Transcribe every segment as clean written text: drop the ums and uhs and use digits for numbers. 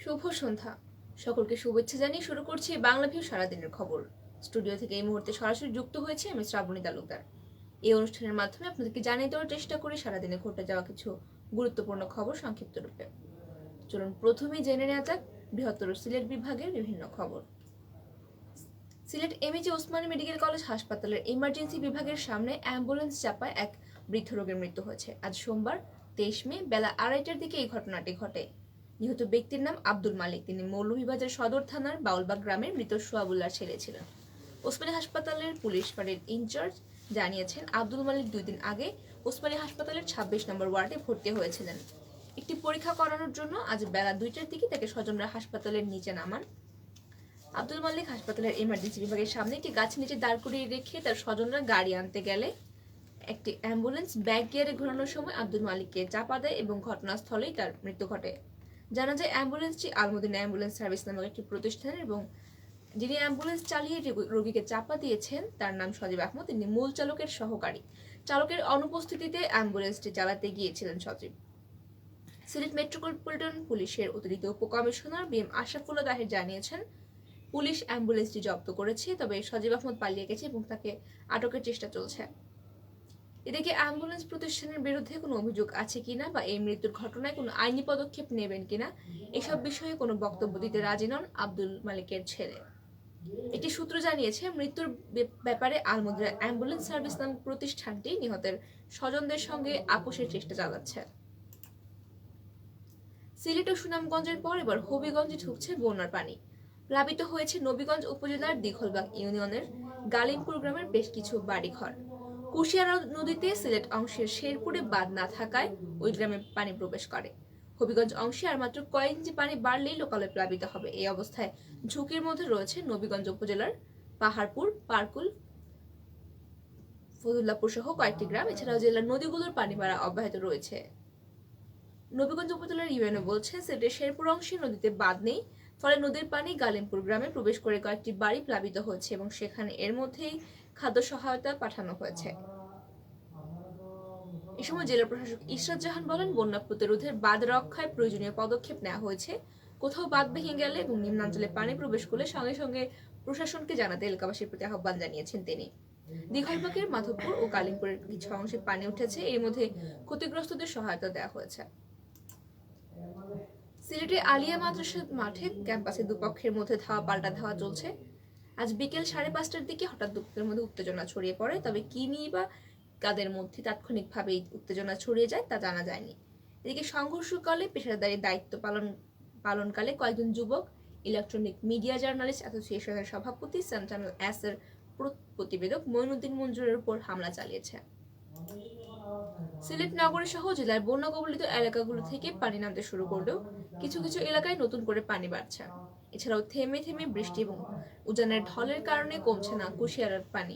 শুভ সন্ধ্যা। সকলকে শুভেচ্ছা জানিয়ে শুরু করছি বাংলাভিউ সারাদিনের খবর। স্টুডিও থেকে এই মুহূর্তে সরাসরি যুক্ত হয়েছে আমি শ্রাবণী তালুকদার। এই অনুষ্ঠানের মাধ্যমে আপনাদেরকে জানিয়ে দেওয়ার চেষ্টা করি সারাদিনে ঘটে যাওয়া কিছু গুরুত্বপূর্ণ খবর সংক্ষিপ্ত রূপে। চলুন প্রথমেই জেনে নেওয়া যাক বৃহত্তর সিলেট বিভাগের বিভিন্ন খবর। Sylhet MAG Osmani medical college হাসপাতালের ইমার্জেন্সি বিভাগের সামনে অ্যাম্বুলেন্স চাপায় এক বৃদ্ধ রোগীর মৃত্যু হয়েছে। আজ সোমবার 23 মে বেলা 2:30টার দিকে এই ঘটনাটি ঘটে। নিহত ব্যক্তির নাম আব্দুল মালিক। তিনি মৌলভীবাজার সদর থানার বাউলবাগ গ্রামের মৃত সোয়াবুল্লাহর ছেলে ছিলেন। ওসমানী হাসপাতালের পুলিশ ফাঁড়ির ইনচার্জ জানিয়েছেন, আব্দুল মালিক 2 দিন আগে ওসমানী হাসপাতালের 26 নম্বর ওয়ার্ডে ভর্তি হয়েছিলেন। একটি পরীক্ষা করানোর জন্য আজ বেলা 2টার দিকে তাকে স্বজনরা হাসপাতালের নিচে নামান। আব্দুল মালিক হাসপাতালের ইমার্জেন্সি বিভাগের সামনে একটি গাছের নিচে দাঁড় করিয়ে রেখে তার স্বজনরা গাড়ি আনতে গেলে একটি অ্যাম্বুলেন্স ব্যাক গিয়ারে ঘোরানোর সময় আব্দুল মালিককে চাপা দেয় এবং ঘটনাস্থলেই তার মৃত্যু ঘটে। জানা যায় অ্যাম্বুলেন্সটি আলমদিনা অ্যাম্বুলেন্স সার্ভিস নামক একটি প্রতিষ্ঠানের এবং যিনি অ্যাম্বুলেন্স চালিয়ে রোগীকে চাপা দিয়েছেন তার নাম সজীব আহমদ। তিনি মূল চালকের সহকারী। চালকের অনুপস্থিতিতে অ্যাম্বুলেন্সটি চালাতে গিয়েছিলেন সজীব। সিলেট মেট্রোপলিটন পুলিশের অতিরিক্ত উপকমিশনার বিএম আশরাফুল্লাহ তাহের জানিয়েছেন, পুলিশ অ্যাম্বুলেন্সটি জব্দ করেছে, তবে সজীব আহমদ পালিয়ে গেছে এবং তাকে আটকের চেষ্টা চলছে। এদিকে অ্যাম্বুলেন্স প্রতিষ্ঠানের বিরুদ্ধে কোনো অভিযোগ আছে কিনা বা এই মৃত্যুর ঘটনায় কোনো আইনি পদক্ষেপ নেবেন কিনা এসব বিষয়ে কোনো বক্তব্য দিতে রাজি নন আব্দুল মালিকের ছেলে। একটি সূত্র জানিয়েছে, মৃত্যুর ব্যাপারে আলমদিনা অ্যাম্বুলেন্স সার্ভিস নামক প্রতিষ্ঠানটি নিহতের স্বজনদের সঙ্গে আপোষের চেষ্টা চালাচ্ছে। সিলেট ও সুনামগঞ্জের পর এবার হবিগঞ্জে ঢুকছে বন্যার পানি। প্লাবিত হয়েছে নবীগঞ্জ উপজেলার দিঘলবাগ ইউনিয়নের গালিমপুর গ্রামের বেশ কিছু বাড়িঘর। কুশিয়ারা নদীতে সিলেট অংশের শেরপুরে বাঁধ না থাকায় ওই গ্রামে পানি প্রবেশ করে। হবিগঞ্জ অংশে আর মাত্র কয়েক ইঞ্চি পানি বাড়লেই লোকালয় প্লাবিত হবে। এই অবস্থায় ঝুঁকির মধ্যে রয়েছে নবীগঞ্জ উপজেলার পাহাড়পুর, পারকুল, ফতুল্লাপুর সহ কয়েকটি গ্রাম। এছাড়াও জেলার নদীগুলোর পানি বাড়া অব্যাহত রয়েছে। নবীগঞ্জ উপজেলার ইউএনও বলছে, সিলেটের শেরপুর অংশে নদীতে বাঁধ নেই, ফলে নদীর পানি গালিমপুর গ্রামে প্রবেশ করে কয়েকটি বাড়ি প্লাবিত হয়েছে এবং সেখানে এর মধ্যেই খাদ্য সহায়তা পাঠানো হয়েছে। এ সময় জেলা প্রশাসক ইশরাত জাহান বলেন, বন্যা প্রতিরোধে বাঁধ রক্ষায় প্রয়োজনীয় পদক্ষেপ নেওয়া হয়েছে। কোথাও বাঁধ ভেঙে গেলে এবং নিম্নাঞ্চলে পানি প্রবেশ করলে সঙ্গে সঙ্গে প্রশাসনকে জানাতে এলাকাবাসীর প্রতি আহ্বান জানিয়েছেন তিনি। দিঘলবাগের মাধবপুর ও কালিমপুরের কিছু অংশে পানি উঠেছে, এর মধ্যে ক্ষতিগ্রস্তদের সহায়তা দেওয়া হয়েছে। সিলেটে আলিয়া মাদ্রাসা মাঠে ক্যাম্পাসে দুপক্ষের মধ্যে ধাওয়া পাল্টা ধাওয়া চলছে। আজ বিকেল 5:30টার দিকে হঠাৎ দুপক্ষের মধ্যে উত্তেজনা ছড়িয়ে পড়ে, তবে কি নিয়ে বা কাদের মধ্যে তাৎক্ষণিকভাবে উত্তেজনা ছড়িয়ে যায় তা জানা যায়নি। এদিকে সংঘর্ষকালে পেশাদারি দায়িত্ব পালনকালে কয়েকজন যুবক ইলেকট্রনিক মিডিয়া জার্নালিস্ট অ্যাসোসিয়েশনের সভাপতি সেন্ট্রাল এর প্রতিবেদক মঈনুদ্দিন মঞ্জুরের উপর হামলা চালিয়েছে। সিলেট নগরী সহ জেলার বন্যা কবলিত এলাকাগুলো থেকে পানি নামতে শুরু করলেও কিছু কিছু এলাকায় নতুন করে পানি বাড়ছে। এছাড়াও থেমে থেমে বৃষ্টি এবং উজানের ঢলের কারণে কমছে না কুশিয়ারার পানি।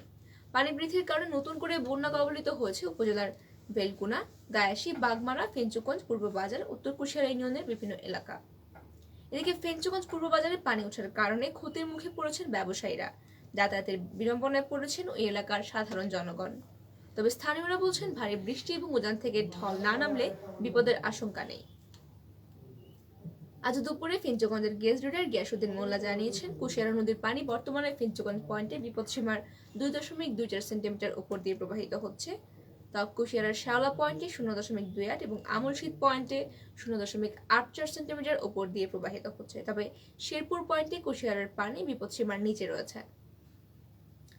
পানি বৃদ্ধির কারণে নতুন করে বন্যা কবলিত হয়েছে উপজেলার বেলকুনা, গায়াসী, বাগমারা, ফেঞ্চুগঞ্জ, পূর্ব বাজার, উত্তর কুশিয়ারা ইউনিয়নের বিভিন্ন এলাকা। এদিকে ফেঞ্চুগঞ্জ পূর্ব বাজারে পানি ওঠার কারণে ক্ষতির মুখে পড়েছেন ব্যবসায়ীরা। যাতায়াতের বিড়ম্বনায় পড়েছেন ওই এলাকার সাধারণ জনগণ। তবে স্থানীয়রা বলছেন, ভারী বৃষ্টি এবং উজান থেকে ঢল না নামলে বিপদের আশঙ্কা নেই। আজ দুপুরে ফেঞ্চুগঞ্জের গেস্ট রিডার গিয়াসউদ্দিন মোল্লা জানিয়েছেন, কুশিয়ারা নদীর পানি বর্তমানে ফেঞ্চুগঞ্জ পয়েন্টে বিপদসীমার 2.24 সেন্টিমিটার উপর দিয়ে প্রবাহিত হচ্ছে। তা কুশিয়ারার শাওলা পয়েন্টে 0.28 এবং আমলশীত পয়েন্টে 0.84 সেন্টিমিটার উপর দিয়ে প্রবাহিত হচ্ছে। তবে শেরপুর পয়েন্টে কুশিয়ারার পানি বিপদসীমার নিচে রয়েছে।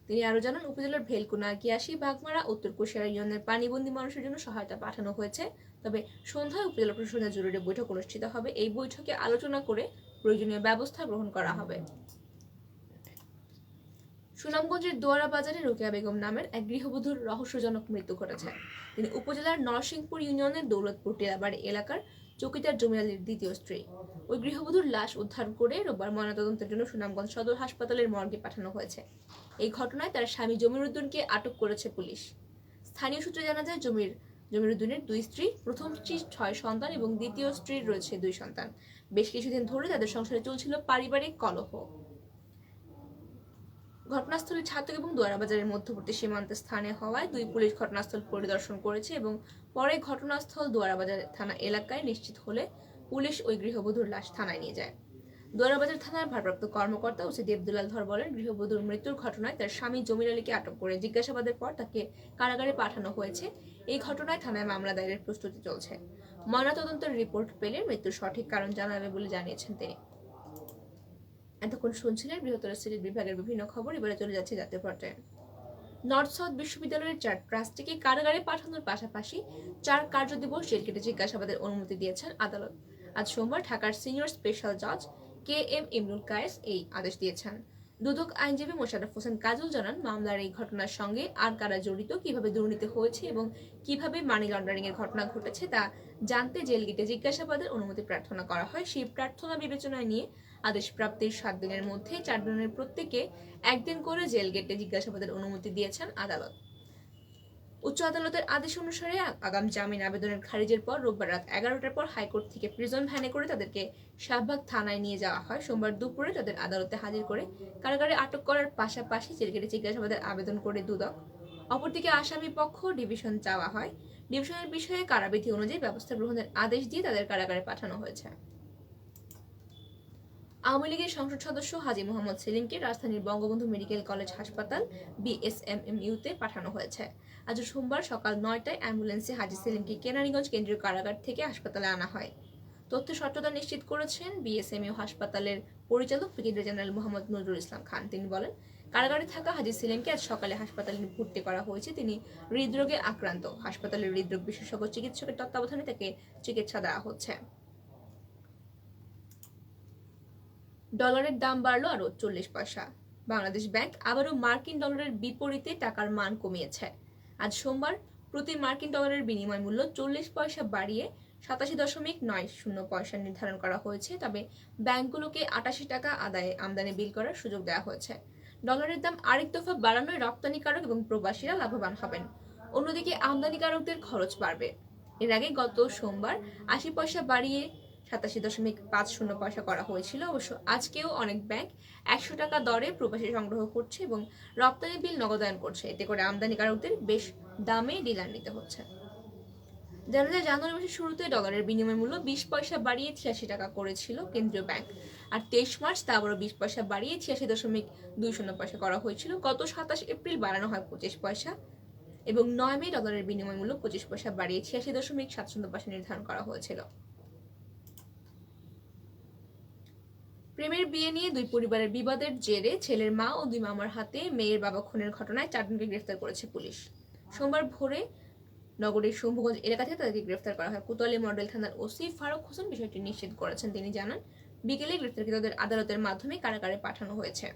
তিনি আরো জানান, উপজেলার ভেলকুনা, গিয়াসী, বাগমারা, উত্তর কুশিয়ারা ইউনিয়নের পানিবন্দী মানুষের জন্য সহায়তা পাঠানো হয়েছে। তবে সন্ধ্যায় উপজেলা প্রশাসনের জরুরি বৈঠক অনুষ্ঠিত হবে। এই বৈঠকে আলোচনা করে প্রয়োজনীয় ব্যবস্থা গ্রহণ করা হবে। সুনামগঞ্জের দোয়ারা বাজারে রোকেয়া বেগম নামের এক গৃহবধূর রহস্যজনক মৃত্যু ঘটেছে। তিনি উপজেলার নরসিংপুর ইউনিয়নের দৌলতপুর টেরাবাড়ি এলাকার চৌকিদার জমির আলীর দ্বিতীয় স্ত্রী। ওই গৃহবধূর লাশ উদ্ধার করে রোববার ময়নাতদন্তের জন্য সুনামগঞ্জ সদর হাসপাতালের মর্গে পাঠানো হয়েছে। এই ঘটনায় তার স্বামী জমিরুদ্দিনকে আটক করেছে পুলিশ। স্থানীয় সূত্রে জানা যায়, জমিরুদ্দিনের 2 স্ত্রী, প্রথম স্ত্রীর 6 সন্তান এবং দ্বিতীয় স্ত্রীর রয়েছে 2 সন্তান। বেশ কিছুদিন ধরে তাদের সংসারে চলছিল পারিবারিক কলহ। ঘটনাস্থলে ছাতক এবং দোয়ারাবাজারের মধ্যবর্তী সীমান্ত স্থানে হওয়ায় 2 পুলিশ ঘটনাস্থল পরিদর্শন করেছে এবং পরে ঘটনাস্থল দোয়ারাবাজার থানা এলাকায় নিশ্চিত হলে পুলিশ ওই গৃহবধূর লাশ থানায় নিয়ে যায়। দোয়ারাবাজার থানার ভারপ্রাপ্ত কর্মকর্তা ওসিডি আব্দুল ধর বলেন, গৃহবধূর মৃত্যুর ঘটনায় তার স্বামী জমির আলীকে আটক করে জিজ্ঞাসাবাদের পর তাকে কারাগারে পাঠানো হয়েছে। এই ঘটনায় থানায় মামলা দায়েরের প্রস্তুতি চলছে। ময়নাতদন্তের রিপোর্ট পেলে মৃত্যুর সঠিক কারণ জানাবে বলে জানিয়েছেন তিনি। এতক্ষণ শুনছিলেন বৃহত্তর সিলেট বিভাগের বিভিন্ন খবর। এবারে চলে যাচ্ছে জাতীয় পর্যায়ে। নর্থ সাউথ বিশ্ববিদ্যালয়ের 4 ট্রাস্টিকে কারাগারে পাঠানোর পাশাপাশি 4 কার্যদিবস জেল কেটে জিজ্ঞাসাবাদের অনুমতি দিয়েছেন আদালত। আজ সোমবার ঢাকার সিনিয়র স্পেশাল জাজ কে এম ইমরুল কায়েস এই আদেশ দিয়েছেন। দুদক আইনজীবী মোশাররফ হোসেন কাজল জানান, মামলার এই ঘটনার সঙ্গে আর কারা জড়িত, কিভাবে দুর্নীতি হয়েছে এবং কিভাবে মানি লন্ডারিং এর ঘটনা ঘটেছে তা জানতে জেল গেটে জিজ্ঞাসাবাদের অনুমতি প্রার্থনা করা হয়। সেই প্রার্থনা বিবেচনায় নিয়ে আদেশ প্রাপ্তির 7 দিনের মধ্যে 4 জনের প্রত্যেকে একদিন করে জেল গেটে জিজ্ঞাসাবাদের অনুমতি দিয়েছেন আদালত। উচ্চ আদালতের আদেশ অনুসারে আগাম জামিন আবেদনের খারিজের পর রোববার রাত 11টার পর হাইকোর্ট থেকে প্রিজন ভ্যানে করে তাদেরকে শাহবাগ থানায় নিয়ে যাওয়া হয়। সোমবার দুপুরে তাদের আদালতে হাজির করে কারাগারে আটক করার পাশাপাশি জেল গেটে জিজ্ঞাসাবাদের আবেদন করে দুদক। অপরদিকে আসামি পক্ষ ডিভিশন চাওয়া হয়। ডিভিশনের বিষয়ে কারাবিধি অনুযায়ী ব্যবস্থা গ্রহণের আদেশ দিয়ে তাদের কারাগারে পাঠানো হয়েছে। আওয়ামী লীগের সংসদ সদস্য হাজী মোহাম্মদ সেলিমকে রাজধানীর বঙ্গবন্ধু মেডিকেল কলেজ হাসপাতাল বিএসএমএমইউতে পাঠানো হয়েছে। আজ সোমবার সকাল 9টায় অ্যাম্বুলেন্সে হাজী সেলিমকে কেরানীগঞ্জ কেন্দ্রীয় কারাগার থেকে হাসপাতালে আনা হয়। তথ্য সত্যতা নিশ্চিত করেছেন বিএসএমইউ হাসপাতালের পরিচালক ব্রিগেডিয়ার জেনারেল মোহাম্মদ নজরুল ইসলাম খান। তিনি বলেন, কারাগারে থাকা হাজী সেলিমকে আজ সকালে হাসপাতালে ভর্তি করা হয়েছে। তিনি হৃদরোগে আক্রান্ত। হাসপাতালের হৃদরোগ বিশেষজ্ঞ চিকিৎসকের তত্ত্বাবধানে তাকে চিকিৎসা দেওয়া হচ্ছে। ডলারের দাম বাড়লো আরো 40 পয়সা। বাংলাদেশ ব্যাংক আবারও মার্কিন ডলারের বিপরীতে টাকার মান কমিয়েছে। আজ সোমবার প্রতি মার্কিন ডলারের বিনিময় মূল্য 40 পয়সা বাড়িয়ে 87.90 পয়সা নির্ধারণ করা হয়েছে। তবে ব্যাংকগুলোকে 88 টাকা আদায়ে আমদানি বিল করার সুযোগ দেওয়া হয়েছে। ডলারের দাম আরেক দফা বাড়ানোয় রপ্তানিকারক এবং প্রবাসীরা লাভবান হবেন। অন্যদিকে আমদানিকারকদের খরচ বাড়বে। এর আগে গত সোমবার 80 পয়সা বাড়িয়ে 87.50 পয়সা করা হয়েছিল। অবশ্য আজকেও অনেক ব্যাংক 100 টাকা দরে প্রবাসী সংগ্রহ করছে এবং রপ্তানি বিল নগদায়ন করছে। এতে করে আমদানিকারকদের বেশ দামে ডিলার নিতে হচ্ছে। জানা যায়, জানুয়ারি মাসের শুরুতে ডলারের বিনিময় মূল্য 20 পয়সা বাড়িয়ে 86 টাকা করেছিল কেন্দ্রীয় ব্যাংক। আর 23 মার্চ তা আবারও 20 পয়সা বাড়িয়ে 86.20 পয়সা করা হয়েছিল। গত 27 এপ্রিল বাড়ানো হয় 25 পয়সা এবং 9 মে ডলারের বিনিময় মূল্য 25 পয়সা বাড়িয়ে 86.70 পয়সা নির্ধারণ করা হয়েছিল। প্রেমের বিয়ে নিয়ে দুই পরিবারের বিবাদের জেরে ছেলের মা ও দুই মামার হাতে মেয়ের বাবা খুনের ঘটনায় 4 জনকে গ্রেফতার করেছে পুলিশ। সোমবার ভোরে নগরীর শম্ভুগঞ্জ এলাকা থেকে তাদেরকে গ্রেফতার করা হয়। কোতোয়ালি মডেল থানার ওসি ফারুক হোসেন বিষয়টি নিশ্চিত করেছেন। তিনি জানান, বিকেলে গ্রেফতারকৃতদের আদালতের মাধ্যমে কারাগারে পাঠানো হয়েছে।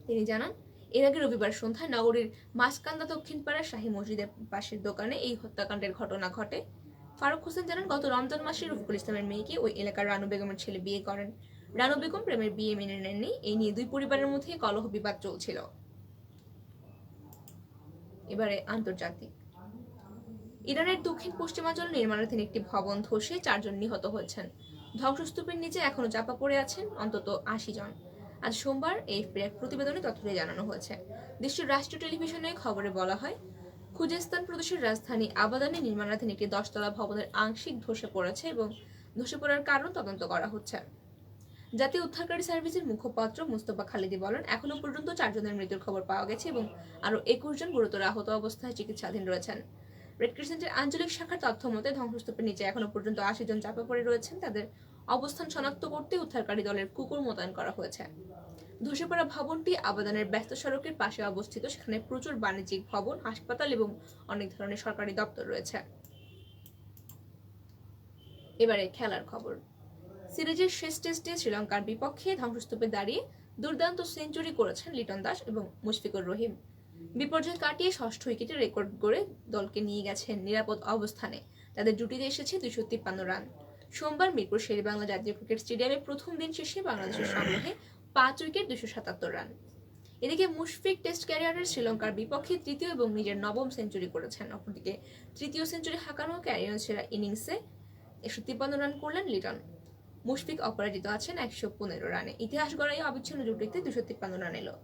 তিনি জানান, এর আগে রবিবার সন্ধ্যায় নগরীর মাসকান্দা দক্ষিণ পাড়ার শাহী মসজিদের পাশের দোকানে এই হত্যাকাণ্ডের ঘটনা ঘটে। ফারুক হোসেন জানান, গত রমজান মাসে রফিকুল ইসলামের মেয়েকে ওই এলাকার রানু বেগমের ছেলে বিয়ে করেন। রানু বেগম প্রেমের বিয়ে মেনে নেননি। এই নিয়ে দুই পরিবারের মধ্যে কলহ বিবাদ চলছিল। এবারে আন্তর্জাতিক। ইরানের দক্ষিণ পশ্চিমাঞ্চল নির্মাণাধীন একটি ভবন ধসে 4 জন নিহত হয়েছেন। ধ্বংসস্তূপের নিচে এখনো চাপা পড়ে আছেন অন্তত 80 জন। আজ সোমবার এএফপির এক প্রতিবেদনে তথ্যটি জানানো হয়েছে। দেশটির রাষ্ট্রীয় টেলিভিশনে খবরে বলা হয়, খুজেস্তান প্রদেশের রাজধানী আবাদানে নির্মাণাধীন একটি 10 তলা ভবনের আংশিক ধসে পড়েছে এবং ধসে পড়ার কারণ তদন্ত করা হচ্ছে। জাতীয় উদ্ধারকারী সার্ভিসের মুখপাত্র মুস্তফা খালিদি বলেন, এখনো পর্যন্ত 4 জনের মৃত্যুর খবর পাওয়া গেছে এবং আরো 21 জন গুরুতর আহত অবস্থায় চিকিৎসাধীন রয়েছেন। রেড ক্রিসেন্টের আঞ্চলিক শাখার তথ্য মতে ধ্বংসস্তূপের নিচে এখনো পর্যন্ত 80 জন চাপা পড়ে রয়েছেন। তাদের অবস্থান শনাক্ত করতে উদ্ধারকারী দলের কুকুর মোতায়েন করা হয়েছে। ধসে পড়া ভবনটি আবাদানের ব্যস্ত সড়কের পাশে অবস্থিত। সেখানে প্রচুর বাণিজ্যিক ভবন, হাসপাতাল এবং অনেক ধরনের সরকারি দপ্তর রয়েছে। এবারে খেলার খবর। সিরিজের শেষ টেস্টে শ্রীলঙ্কার বিপক্ষে ধ্বংসস্তূপে দাঁড়িয়ে দুর্দান্ত সেঞ্চুরি করেছেন লিটন দাস এবং মুশফিকুর রহিম। বিপর্যয় কাটিয়ে 6ষ্ঠ উইকেটে রেকর্ড গড়ে দলকে নিয়ে গেছেন নিরাপদ অবস্থানে। তাদের জুটিতে এসেছে 253 রান। সোমবার মিরপুর শেরেবাংলা জাতীয় ক্রিকেট স্টেডিয়ামে প্রথম দিন শেষে বাংলাদেশের সংগ্রহে 5 উইকেট 277 রান। এদিকে মুশফিক টেস্ট ক্যারিয়ারের শ্রীলঙ্কার বিপক্ষে 3য় এবং নিজের 9ম সেঞ্চুরি করেছেন। অপরদিকে 3য় সেঞ্চুরি হাঁকানো ক্যারিয়ার সেরা ইনিংসে 153 রান করলেন লিটন। মুশফিক অপরাজিত আছেন 115 রানে। ইতিহাস গড়াই অবিচ্ছিন্ন জুটিতে 253 রান এলো।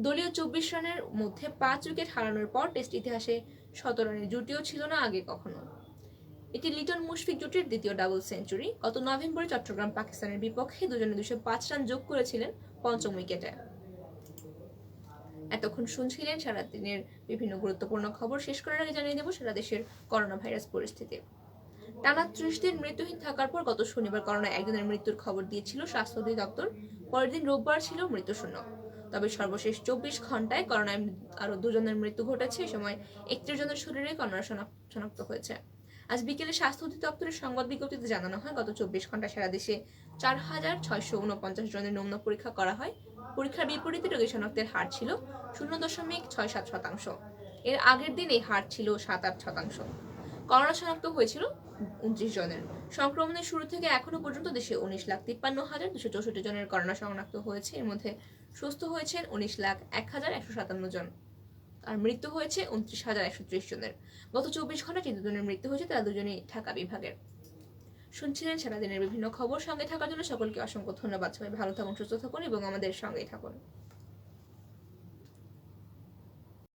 দলীয় 24 রানের মধ্যে 5 উইকেট হারানোর পর টেস্ট ইতিহাসে 17 রানের জুটিও ছিল না আগে কখনো। এটি লিটন মুশফিক জুটির দ্বিতীয় ডাবল সেঞ্চুরি। গত নভেম্বরে চট্টগ্রাম পাকিস্তানের বিপক্ষে দুজনে 205 রান যোগ করেছিলেন পঞ্চম উইকেটে। এতক্ষণ শুনছিলেন সারাদিনের বিভিন্ন গুরুত্বপূর্ণ খবর। শেষ করার আগে জানিয়ে দেব সারা দেশের করোনা ভাইরাস পরিস্থিতি। টানা 30 দিন মৃত্যুহীন থাকার পর গত শনিবার করোনায় একজনের মৃত্যুর খবর দিয়েছিল স্বাস্থ্য অধিদপ্তর। পরের দিন রোববার ছিল মৃত্যুশূন্য। তবে সর্বশেষ 24 ঘন্টায় করোনায় আরো দুজনের মৃত্যু ঘটেছে। এ সময় 31 জনের শরীরে করোনা শনাক্ত হয়েছে। আজ বিকেলে স্বাস্থ্য অধিদপ্তরের সংবাদ বিজ্ঞপ্তিতে জানানো হয়, গত 24 ঘন্টায় সারা দেশে 4649 জনের নমুনা পরীক্ষা করা হয়। পরীক্ষার বিপরীতে রোগী শনাক্তের হার ছিল 0.67%। এর আগের দিন এই হার ছিল 7-8%। করোনা শনাক্ত হয়েছিল 29 জনের। সংক্রমণের শুরু থেকে এখনো পর্যন্ত দেশে 19,53,264 জনের করোনা শনাক্ত হয়েছে। এর মধ্যে সুস্থ হয়েছেন 19,01,157 জন। আর মৃত্যু হয়েছে 29,130 জনের। গত 24 ঘন্টায় যে দুজনের মৃত্যু হয়েছে তারা দুজনেই ঢাকা বিভাগের। শুনছিলেন সারাদিনের বিভিন্ন খবর। সঙ্গে থাকার জন্য সকলকে অসংখ্য ধন্যবাদ। সবাই ভালো থাকুন, সুস্থ থাকুন এবং আমাদের সঙ্গেই থাকুন।